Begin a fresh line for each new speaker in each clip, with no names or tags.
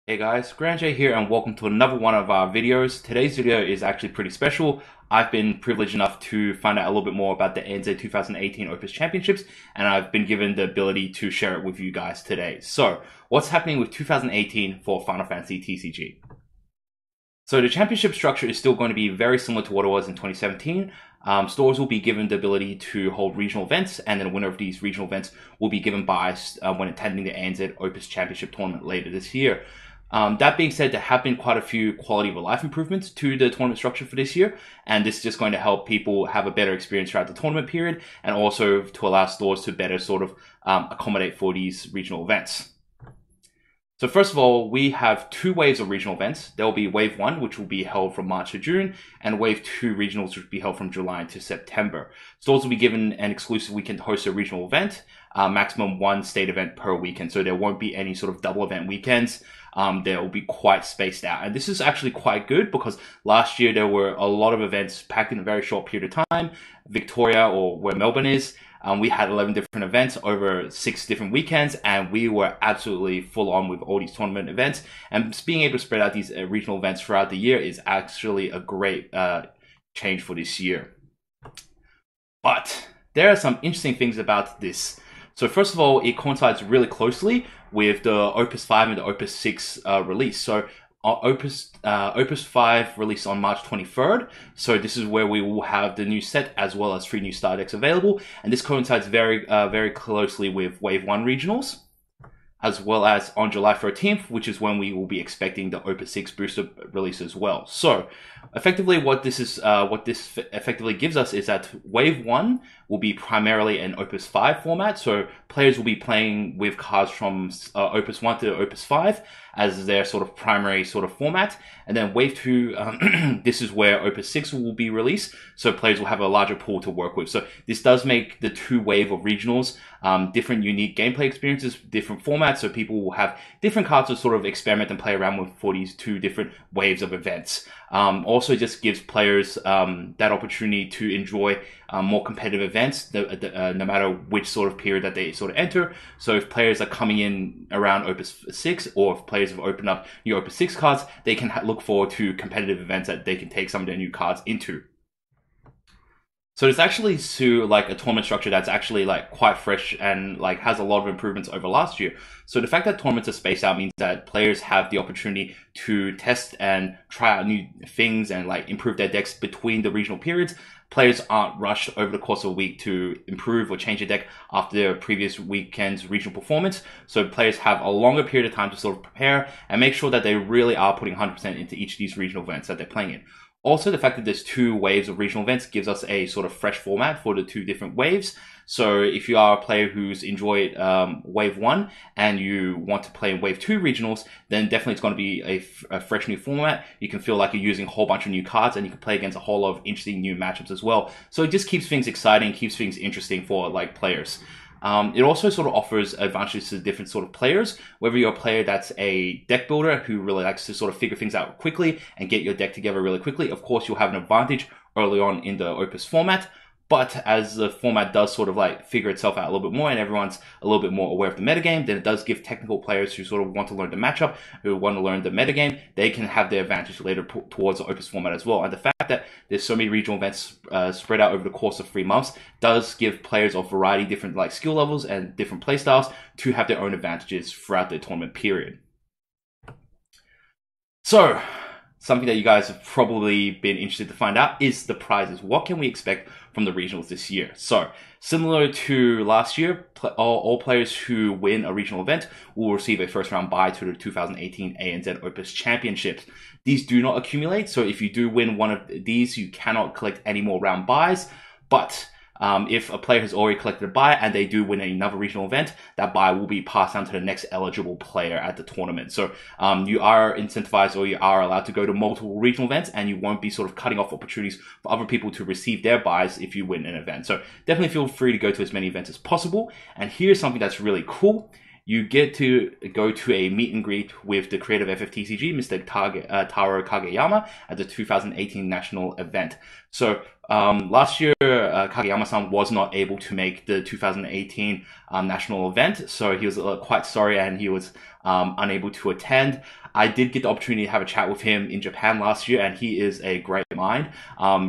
Hey guys, Grand J here and welcome to another one of our videos. Today's video is actually pretty special. I've been privileged enough to find out a little bit more about the ANZ 2018 Opus Championships, and I've been given the ability to share it with you guys today. So, what's happening with 2018 for Final Fantasy TCG? So the championship structure is still going to be very similar to what it was in 2017. Stores will be given the ability to hold regional events, and then the winner of these regional events will be given buys when attending the ANZ Opus Championship tournament later this year. That being said, there have been quite a few quality of life improvements to the tournament structure for this year, and this is just going to help people have a better experience throughout the tournament period, and also to allow stores to better sort of accommodate for these regional events. So first of all, we have two waves of regional events. There will be Wave 1, which will be held from March to June, and Wave 2 regionals, which will be held from July to September. Stores will be given an exclusive weekend to host a regional event, maximum one state event per weekend. So there won't be any sort of double event weekends. They will be quite spaced out. And this is actually quite good because last year there were a lot of events packed in a very short period of time. Victoria, or where Melbourne is, we had 11 different events over 6 different weekends, and we were absolutely full on with all these tournament events. And being able to spread out these regional events throughout the year is actually a great change for this year. But there are some interesting things about this. So first of all, it coincides really closely with the Opus V and the Opus 6 release. So Opus 5 released on March 23rd. So this is where we will have the new set as well as 3 new star decks available. And this coincides very closely with Wave 1 regionals, as well as on July 13th, which is when we will be expecting the Opus 6 booster release as well. So effectively what this effectively gives us is that Wave 1 will be primarily an Opus 5 format. So players will be playing with cards from Opus 1 to Opus 5 as their sort of primary sort of format. And then Wave 2, this is where Opus 6 will be released. So players will have a larger pool to work with. So this does make the 2 wave of regionals different unique gameplay experiences, different formats. So people will have different cards to sort of experiment and play around with for these 2 different waves of events. Also just gives players that opportunity to enjoy more competitive events, no matter which sort of period that they sort of enter. So if players are coming in around Opus 6, or if players have opened up new Opus 6 cards, they can look forward to competitive events that they can take some of their new cards into. So it's actually like a tournament structure that's actually like quite fresh and like has a lot of improvements over last year. So the fact that tournaments are spaced out means that players have the opportunity to test and try out new things and like improve their decks between the regional periods. Players aren't rushed over the course of a week to improve or change a deck after their previous weekend's regional performance. So players have a longer period of time to sort of prepare and make sure that they really are putting 100% into each of these regional events that they're playing in. Also, the fact that there's 2 waves of regional events gives us a sort of fresh format for the 2 different waves. So if you are a player who's enjoyed Wave 1 and you want to play Wave 2 regionals, then definitely it's going to be a fresh new format. You can feel like you're using a whole bunch of new cards, and you can play against a whole lot of interesting new matchups as well. So it just keeps things exciting, keeps things interesting for like players. It also sort of offers advantages to different sort of players, whether you're a player that's a deck builder who really likes to sort of figure things out quickly and get your deck together really quickly. Of course, you'll have an advantage early on in the Opus format. But as the format does sort of like figure itself out a little bit more and everyone's a little bit more aware of the metagame, then it does give technical players who sort of want to learn the matchup, who want to learn the metagame, they can have their advantage later towards the Opus format as well. And the fact that there's so many regional events spread out over the course of 3 months does give players of variety, different like skill levels and different playstyles to have their own advantages throughout the tournament period. So, something that you guys have probably been interested to find out is the prizes. What can we expect from the regionals this year? So, similar to last year, all players who win a regional event will receive a first round bye to the 2018 ANZ Opus Championships. These do not accumulate, so if you do win one of these, you cannot collect any more round buys. But if a player has already collected a bye and they do win another regional event, that bye will be passed on to the next eligible player at the tournament. So you are incentivized, or you are allowed to go to multiple regional events, and you won't be sort of cutting off opportunities for other people to receive their buys if you win an event. So definitely feel free to go to as many events as possible. And here's something that's really cool. You get to go to a meet and greet with the creator of FFTCG, Mr. Taro Kageyama, at the 2018 national event. So last year, Kageyama-san was not able to make the 2018 national event, so he was quite sorry and he was unable to attend. I did get the opportunity to have a chat with him in Japan last year, and he is a great mind.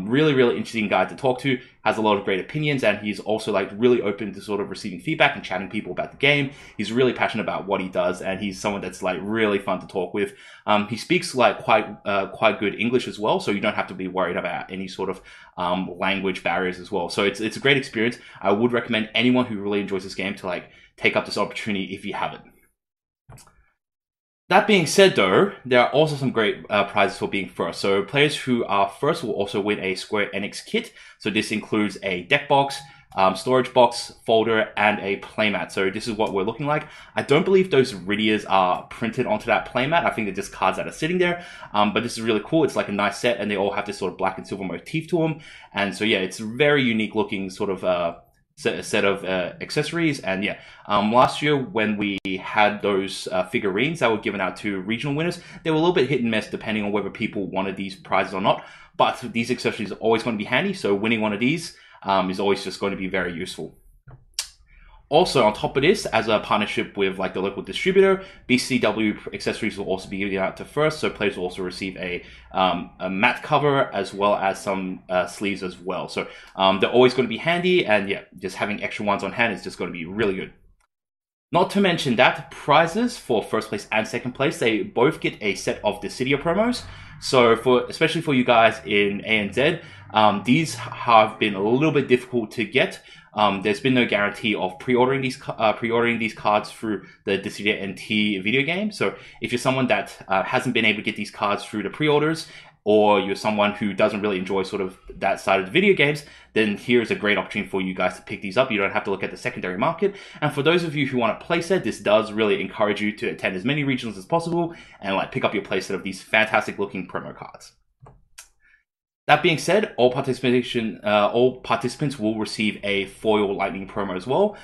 Really, really interesting guy to talk to, has a lot of great opinions, and he's also like really open to sort of receiving feedback and chatting to people about the game. He's really passionate about what he does, and he's someone that's like really fun to talk with. He speaks like quite good English as well, so you don't have to be worried about any sort of language barriers as well. So it's a great experience. I would recommend anyone who really enjoys this game to like take up this opportunity if you haven't. That being said, though, there are also some great prizes for being first. So players who are first will also win a Square Enix kit. So this includes a deck box, storage box, folder, and a playmat. So this is what we're looking like. I don't believe those Riddias are printed onto that playmat. I think they're just cards that are sitting there. But this is really cool. It's like a nice set, and they all have this sort of black and silver motif to them. And so yeah, it's a very unique looking sort of set of accessories. And yeah, last year when we had those figurines that were given out to regional winners, they were a little bit hit and miss depending on whether people wanted these prizes or not. But these accessories are always going to be handy, so winning one of these is always just going to be very useful. Also, on top of this, as a partnership with like the local distributor, BCW accessories will also be given out to first, so players will also receive a mat cover as well as some sleeves as well. So they're always going to be handy, and yeah, just having extra ones on hand is just going to be really good. Not to mention that prizes for first place and second place, they both get a set of Dissidia promos. So especially for you guys in ANZ, these have been a little bit difficult to get. There's been no guarantee of pre-ordering these cards through the Dissidia NT video game. So if you're someone that hasn't been able to get these cards through the pre-orders, or you're someone who doesn't really enjoy sort of that side of the video games, then here's a great opportunity for you guys to pick these up. You don't have to look at the secondary market. And for those of you who want a playset, this does really encourage you to attend as many regionals as possible and like pick up your playset of these fantastic looking promo cards. That being said, all participants will receive a foil lightning promo as well.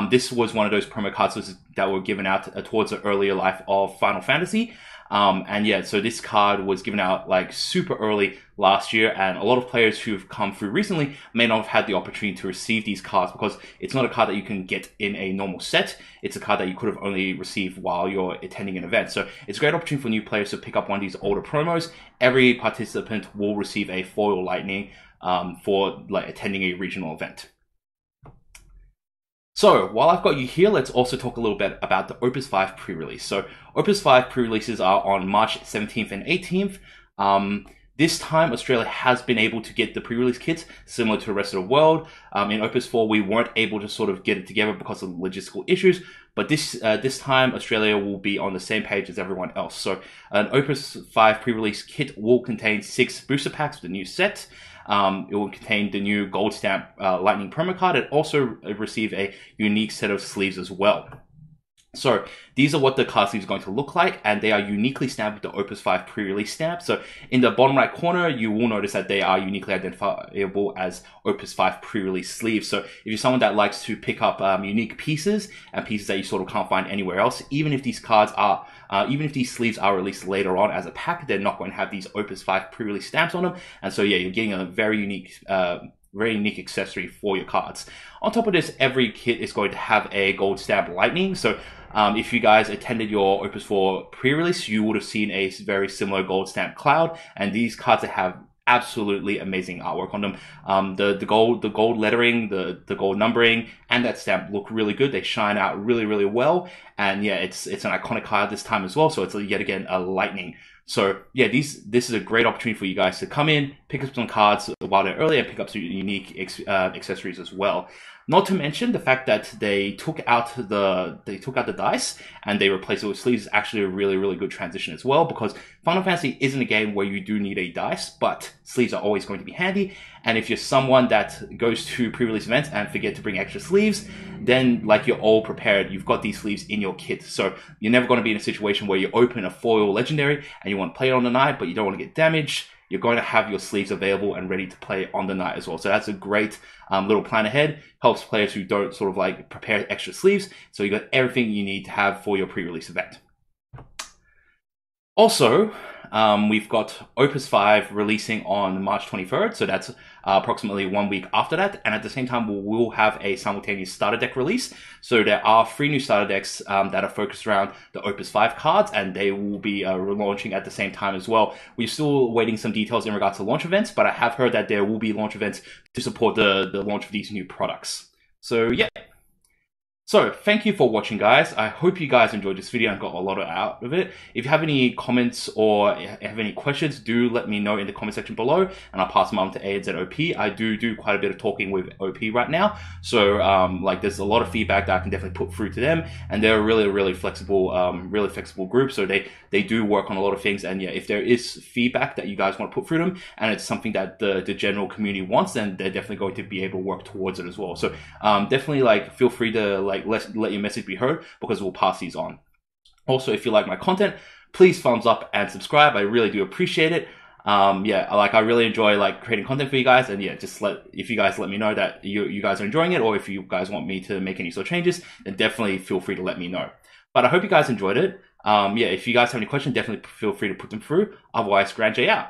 This was one of those promo cards that were given out towards the earlier life of Final Fantasy. And yeah, so this card was given out like super early last year, and a lot of players who've come through recently may not have had the opportunity to receive these cards because it's not a card that you can get in a normal set. It's a card that you could have only received while you're attending an event. So it's a great opportunity for new players to pick up one of these older promos. Every participant will receive a foil lightning for like attending a regional event. So, while I've got you here, let's also talk a little bit about the Opus V pre-release. So, Opus V pre-releases are on March 17th and 18th. This time, Australia has been able to get the pre-release kits, similar to the rest of the world. In Opus 4, we weren't able to sort of get it together because of logistical issues, but this time, Australia will be on the same page as everyone else. So, an Opus 5 pre-release kit will contain 6 booster packs with the new set. It will contain the new gold stamp lightning promo card, and also receive a unique set of sleeves as well. So these are what the card sleeves are going to look like, and they are uniquely stamped with the Opus V pre-release stamp. So in the bottom right corner, you will notice that they are uniquely identifiable as Opus V pre-release sleeves. So if you're someone that likes to pick up unique pieces and pieces that you sort of can't find anywhere else, even if these cards are, even if these sleeves are released later on as a pack, they're not going to have these Opus V pre-release stamps on them. And so yeah, you're getting a very unique accessory for your cards. On top of this, every kit is going to have a gold stamp lightning. So if you guys attended your Opus 4 pre-release, you would have seen a very similar gold stamp cloud, and these cards have absolutely amazing artwork on them. The gold lettering, the gold numbering, and that stamp look really good. They shine out really, really well. And yeah, it's an iconic card this time as well. So it's yet again a lightning. So yeah, this is a great opportunity for you guys to come in, pick up some cards while they're early, and pick up some unique accessories as well. Not to mention the fact that they took out the dice and they replaced it with sleeves is actually a really, really good transition as well, because Final Fantasy isn't a game where you do need a dice, but sleeves are always going to be handy. And if you're someone that goes to pre-release events and forget to bring extra sleeves, then like you're all prepared, you've got these sleeves in your kit. So you're never going to be in a situation where you open a foil legendary and you want to play it on the night, but you don't want to get damaged. You're going to have your sleeves available and ready to play on the night as well. So that's a great little plan ahead. Helps players who don't sort of like prepare extra sleeves. So you got everything you need to have for your pre-release event. Also, we've got Opus V releasing on March 23rd, so that's approximately 1 week after that. And at the same time, we will have a simultaneous starter deck release. So there are 3 new starter decks that are focused around the Opus V cards, and they will be relaunching at the same time as well. We're still waiting some details in regards to launch events, but I have heard that there will be launch events to support the launch of these new products. So yeah. So, thank you for watching, guys. I hope you guys enjoyed this video and got a lot out of it. If you have any comments or have any questions, do let me know in the comment section below, and I'll pass them on to ANZ OP. I do quite a bit of talking with OP right now, so like there's a lot of feedback that I can definitely put through to them, and they're a really flexible group. So they do work on a lot of things, and yeah, if there is feedback that you guys want to put through them, and it's something that the general community wants, then they're definitely going to be able to work towards it as well. So definitely feel free to let your message be heard, because we'll pass these on. Also, if you like my content, please thumbs up and subscribe. I really do appreciate it. Yeah, I really enjoy creating content for you guys, and yeah, if you guys let me know that you guys are enjoying it, or if you guys want me to make any sort of changes, then definitely feel free to let me know. But I hope you guys enjoyed it. Yeah, if you guys have any questions, definitely feel free to put them through. Otherwise, Grand J out.